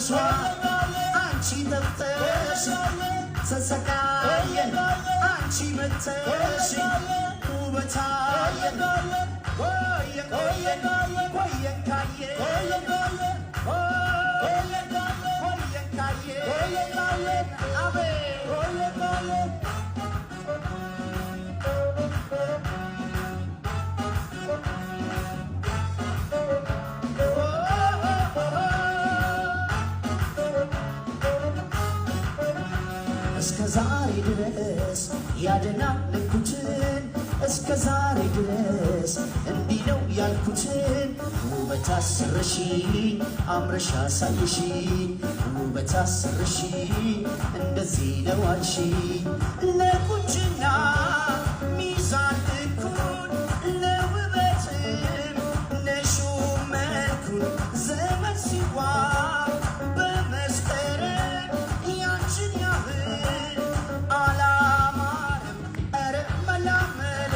ነሷ አንቺ ጠፍተሽ ተሰቃየን አንቺ መተሽ ውበታየን ቆየን ቆየን ቆየን ካየን ቆየን ካየን አቤት እስከ ዛሬ ድረስ ያደናነኩትን እስከ ዛሬ ድረስ እንዲህ ነው ያልኩትን ውበት አሰረሽኝ አምረሽ አሳየሽኝ ውበት አሰረሽኝ እንደዚህ ነው አልሽኝ ለቁንጅና ሚዛን ልኩን ለውበትም ነሹም መልኩን ዘመን ሲዋብ በመስከረም ያንቺን ያህል አላማረም ኧረ መላ መላ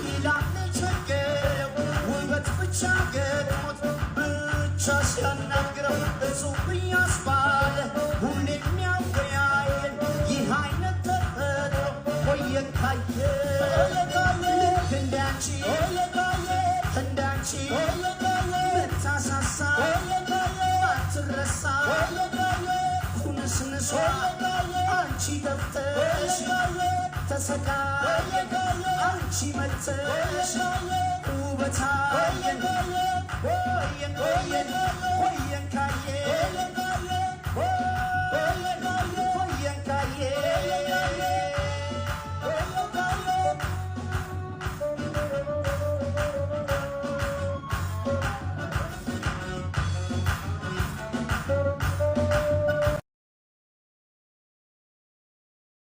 ይላል ቸገረው ውበት ብቻ ገጥሞት ብቻ ሲያናግረው እጹብ ያስባለ ሁሌ የሚያወያየን ይህ አይነት ተፈጥሮ ቆየን ካየን ልክ እንዳንቺ ምታሳሳ ማትረሳ ኩንስንሷ አንቺ ጠፍተሽ ተሰቃየን አንቺ መተሽ ውበታየን ቆየን ቆየን ቆየን ካየን